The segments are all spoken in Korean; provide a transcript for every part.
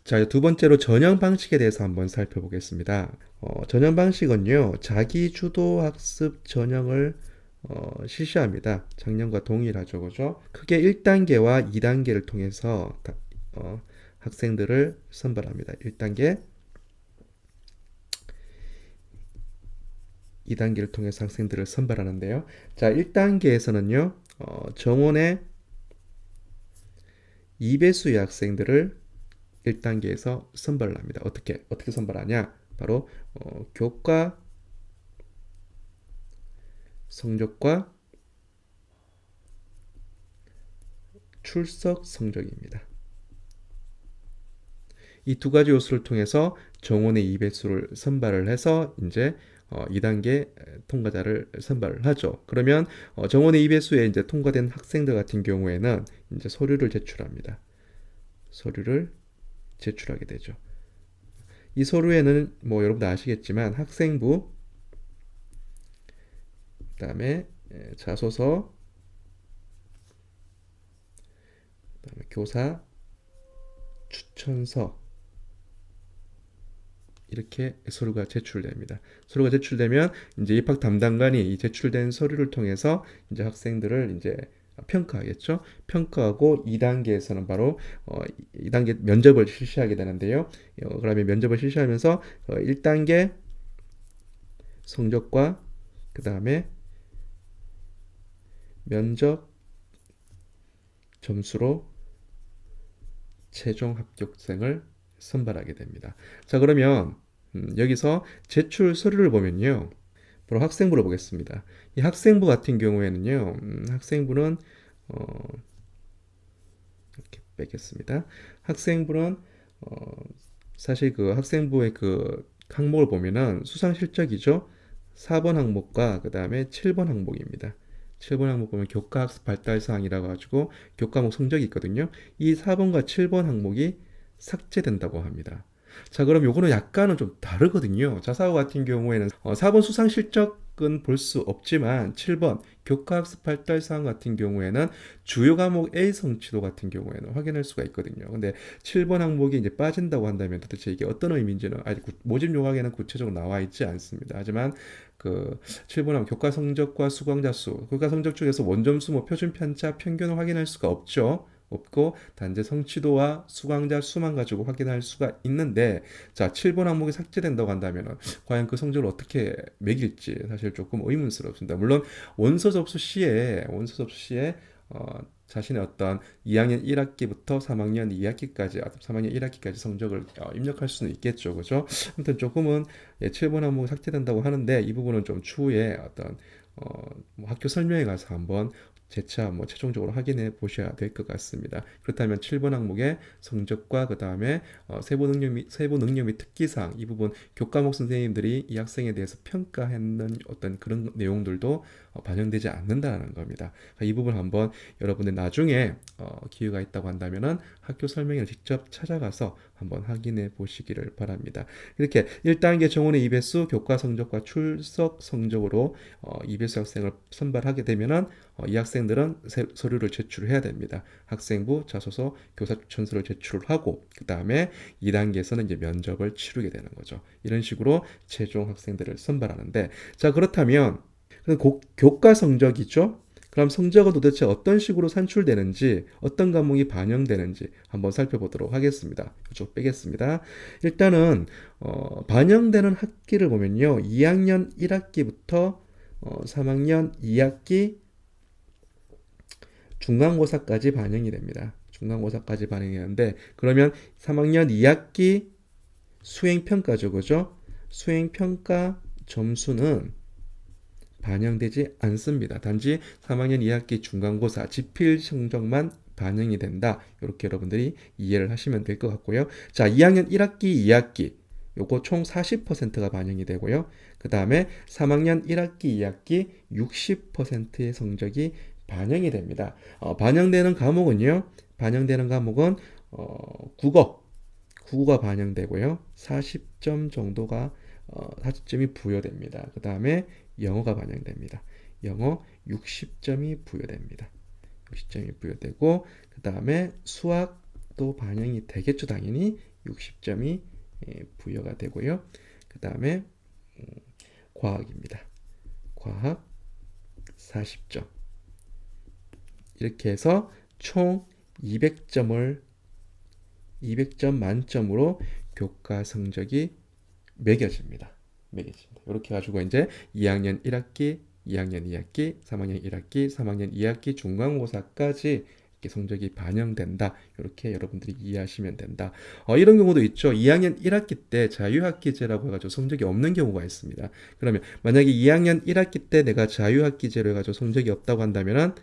자, 두 번째로 전형 방식에 대해서 한번 살펴보겠습니다. 전형 방식은요, 자기 주도 학습 전형을 실시합니다. 작년과 동일하죠, 그죠? 크게 1단계와 2단계를 통해서 학생들을 선발합니다. 1단계, 2단계를 통해서 학생들을 선발하는데요. 자, 1단계에서는요, 정원의 2배수의 학생들을 1단계에서 선발을 합니다. 어떻게 선발하냐? 바로 교과 성적과 출석 성적입니다. 이 두 가지 요소를 통해서 정원의 2배수를 선발을 해서 이제 2단계 통과자를 선발을 하죠. 그러면 정원의 2배수에 이제 통과된 학생들 같은 경우에는 이제 서류를 제출합니다. 서류를 제출하게 되죠. 이 서류에는 뭐 여러분들 아시겠지만 학생부, 그다음에 자소서, 그다음에 교사 추천서 이렇게 서류가 제출됩니다. 서류가 제출되면 이제 입학 담당관이 이 제출된 서류를 통해서 이제 학생들을 이제 평가하겠죠. 평가하고 2단계에서는 바로 2단계 면접을 실시하게 되는데요. 그러면 면접을 실시하면서 1단계 성적과 그 다음에 면접 점수로 최종 합격생을 선발하게 됩니다. 자, 그러면 여기서 제출 서류를 보면요. 바로 학생부를 보겠습니다. 이 학생부 같은 경우에는요. 학생부는 이렇게 빼겠습니다. 학생부는 사실 그 학생부의 그 항목을 보면은 수상 실적이죠. 4번 항목과 그 다음에 7번 항목입니다. 7번 항목 보면 교과 학습 발달 사항이라고 가지고 교과목 성적이 있거든요. 이 4번과 7번 항목이 삭제된다고 합니다. 자, 그럼 요거는 약간은 좀 다르거든요. 자사고 같은 경우에는 4번 수상 실적은 볼 수 없지만 7번 교과학습 발달 사항 같은 경우에는 주요 과목 A 성취도 같은 경우에는 확인할 수가 있거든요. 근데 7번 항목이 이제 빠진다고 한다면 도대체 이게 어떤 의미인지는 아직 모집 요강에는 구체적으로 나와 있지 않습니다. 하지만 그 7번 항목 교과 성적과 수강자 수, 교과 성적 중에서 원점수, 뭐 표준 편차, 편견을 확인할 수가 없고 단지 성취도와 수강자 수만 가지고 확인할 수가 있는데, 자, 7번 항목이 삭제된다고 한다면 과연 그 성적을 어떻게 매길지 사실 조금 의문스럽습니다. 물론 원서 접수 시에 자신의 어떤 2학년 1학기부터 3학년 2학기까지 3학년 1학기까지 성적을 입력할 수는 있겠죠. 그죠? 아무튼 조금은 7번 항목이 삭제된다고 하는데 이 부분은 좀 추후에 어떤 뭐 학교 설명회 가서 한번 재차 뭐 최종적으로 확인해 보셔야 될 것 같습니다. 그렇다면 7번 항목의 성적과 그 다음에 세부 능력 및 특기사항 이 부분 교과목 선생님들이 이 학생에 대해서 평가했는 어떤 그런 내용들도 반영되지 않는다는 겁니다. 이 부분 한번 여러분들 나중에 기회가 있다고 한다면은 학교 설명회를 직접 찾아가서 한번 확인해 보시기를 바랍니다. 이렇게 1단계 정원의 2배수 교과 성적과 출석 성적으로 2배수 학생을 선발하게 되면은 이 학생들은 서류를 제출해야 됩니다. 학생부, 자소서, 교사 추천서를 제출하고 그 다음에 2단계에서는 이제 면접을 치르게 되는 거죠. 이런 식으로 최종 학생들을 선발하는데, 자, 그렇다면 교과 성적이죠. 그럼 성적은 도대체 어떤 식으로 산출되는지, 어떤 과목이 반영되는지 한번 살펴보도록 하겠습니다. 이쪽 빼겠습니다. 일단은 반영되는 학기를 보면요, 2학년 1학기부터 3학년 2학기 중간고사까지 반영이 됩니다. 중간고사까지 반영이 되는데, 그러면 3학년 2학기 수행평가죠, 그죠? 수행평가 점수는 반영되지 않습니다. 단지 3학년 2학기 중간고사 지필 성적만 반영이 된다. 이렇게 여러분들이 이해를 하시면 될 것 같고요. 자, 2학년 1학기, 2학기 요거 총 40%가 반영이 되고요. 그 다음에 3학년 1학기, 2학기 60%의 성적이 반영이 됩니다. 반영되는 과목은 국어가 반영되고요. 40점 정도가 40점이 부여됩니다. 그 다음에 영어가 반영됩니다. 영어 60점이 부여됩니다. 60점이 부여되고 그 다음에 수학도 반영이 되겠죠. 당연히 60점이 부여가 되고요. 그 다음에 과학입니다. 과학 40점. 이렇게 해서 총 200점 만점으로 교과 성적이 매겨집니다. 이렇게 가지고 이제 2학년 1학기, 2학년 2학기, 3학년 1학기, 3학년 2학기 중간고사까지 이렇게 성적이 반영된다. 이렇게 여러분들이 이해하시면 된다. 이런 경우도 있죠. 2학년 1학기 때 자유학기제라고 해가지고 성적이 없는 경우가 있습니다. 그러면 만약에 2학년 1학기 때 내가 자유학기제로 해가지고 성적이 없다고 한다면은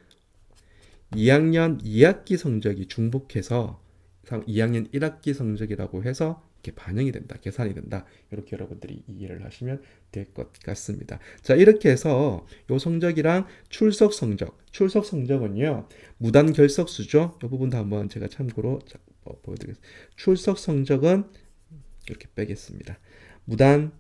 2학년 2학기 성적이 중복해서 2학년 1학기 성적이라고 해서 이렇게 반영이 된다, 계산이 된다. 이렇게 여러분들이 이해를 하시면 될 것 같습니다. 자, 이렇게 해서 요 성적이랑 출석 성적은요, 무단 결석수죠. 이 부분도 한번 제가 참고로 보여드리겠습니다. 출석 성적은 이렇게 빼겠습니다. 무단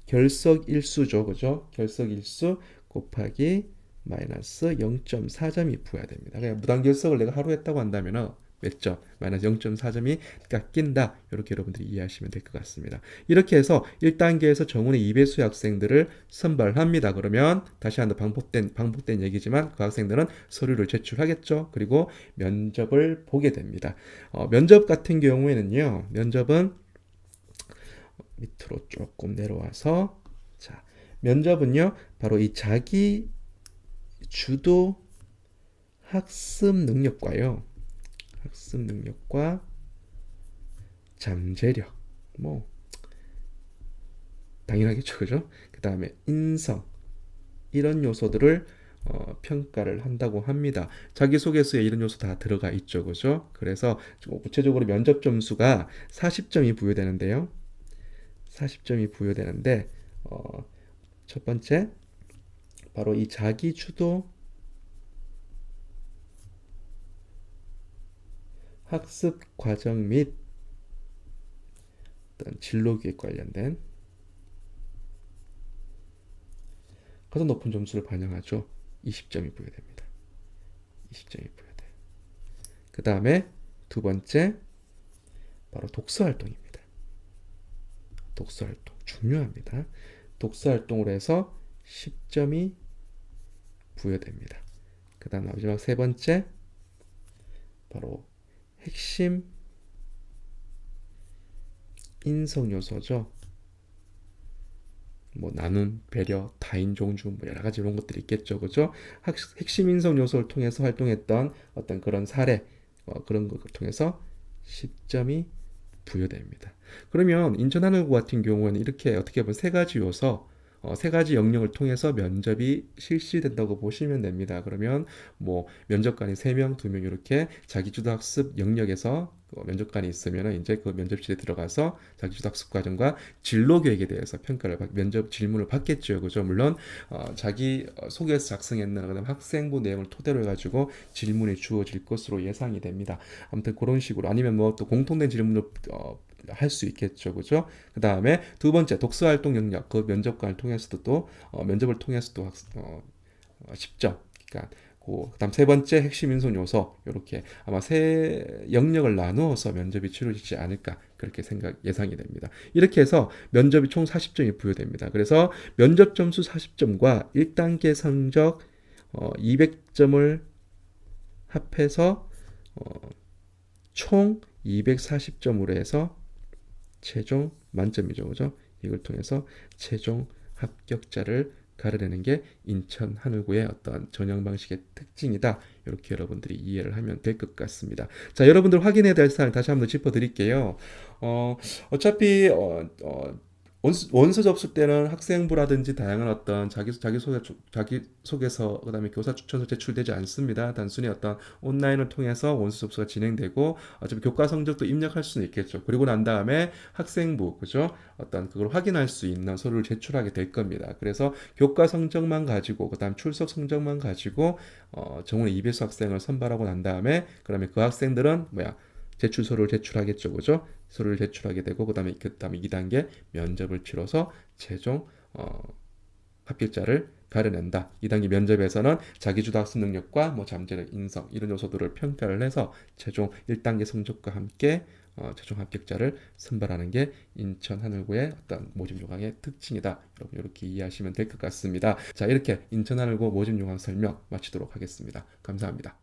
결석 일수죠, 그죠? 결석 일수 곱하기 마이너스 0.4점이 부여됩니다. 그냥 무단 결석을 내가 하루 했다고 한다면은 몇 점? 마이너스 0.4점이 깎인다. 이렇게 여러분들이 이해하시면 될 것 같습니다. 이렇게 해서 1단계에서 정원의 2배수 학생들을 선발합니다. 그러면 다시 한번 반복된 얘기지만 그 학생들은 서류를 제출하겠죠. 그리고 면접을 보게 됩니다. 면접 같은 경우에는요. 면접은 밑으로 조금 내려와서 자, 면접은요. 바로 이 자기 주도 학습 능력과요. 학습 능력과 잠재력. 뭐 당연하겠죠. 그죠? 그다음에 인성 이런 요소들을 평가를 한다고 합니다. 자기소개서에 이런 요소 다 들어가 있죠. 그죠? 그래서 구체적으로 면접 점수가 40점이 부여되는데요. 40점이 부여되는데 첫 번째 바로 이 자기 주도 학습 과정 및 어떤 진로 기획 관련된 가장 높은 점수를 반영하죠. 20점이 부여됩니다. 20점이 부여돼요. 그 다음에 두 번째 바로 독서 활동입니다. 독서 활동 중요합니다. 독서 활동으로 해서 10점이 부여됩니다. 그 다음 마지막 세 번째 바로 핵심 인성 요소죠. 뭐 나눔, 배려, 타인 존중 뭐 여러 가지 이런 것들이 있겠죠. 그죠? 핵심 인성 요소를 통해서 활동했던 어떤 그런 사례 그런 것을 통해서 10점이 부여됩니다. 그러면 인천하늘고 같은 경우에는 이렇게 어떻게 보면 세 가지 요소 세 가지 영역을 통해서 면접이 실시된다고 보시면 됩니다. 그러면 뭐 면접관이 3명, 2명 이렇게 자기주도 학습 영역에서 면접관이 있으면 이제 그 면접실에 들어가서 자기주도 학습 과정과 진로 계획에 대해서 면접 질문을 받겠죠. 그죠? 물론 자기 소개서 작성했는 그다음 학생부 내용을 토대로 해가지고 질문이 주어질 것으로 예상이 됩니다. 아무튼 그런 식으로 아니면 뭐 또 공통된 질문을 할 수 있겠죠. 그죠? 그 다음에 두 번째 독서 활동 영역 그 면접관을 통해서도 또 면접을 통해서도 10점 그러니까 그다음 세 번째 핵심 인성 요소 이렇게 아마 세 영역을 나누어서 면접이 치러지지 않을까 그렇게 예상이 됩니다. 이렇게 해서 면접이 총 40점이 부여됩니다. 그래서 면접 점수 40점과 1단계 성적 200점을 합해서 총 240점으로 해서 최종 만점이죠. 그죠? 이걸 통해서 최종 합격자를 가려내는 게 인천 하늘구의 어떤 전형 방식의 특징이다. 이렇게 여러분들이 이해를 하면 될 것 같습니다. 자, 여러분들 확인해야 될 사항 다시 한번 짚어드릴게요. 어차피 원서 접수 때는 학생부라든지 다양한 어떤 자기소개서, 그다음에 교사 추천서 제출되지 않습니다. 단순히 어떤 온라인을 통해서 원서 접수가 진행되고, 어차피 교과 성적도 입력할 수는 있겠죠. 그리고 난 다음에 학생부, 그죠? 어떤 그걸 확인할 수 있는 서류를 제출하게 될 겁니다. 그래서 교과 성적만 가지고, 그다음 출석 성적만 가지고, 정원의 2배수 학생을 선발하고 난 다음에, 그러면 그 학생들은 제출서를 제출하겠죠. 그죠? 서류를 제출하게 되고 그다음에 2단계 면접을 치러서 최종 합격자를 가려낸다. 2단계 면접에서는 자기주도 학습 능력과 뭐 잠재력, 인성 이런 요소들을 평가를 해서 최종 1단계 성적과 함께 최종 합격자를 선발하는 게 인천 하늘고의 어떤 모집 요강의 특징이다. 여러분 이렇게 이해하시면 될 것 같습니다. 자, 이렇게 인천 하늘고 모집 요강 설명 마치도록 하겠습니다. 감사합니다.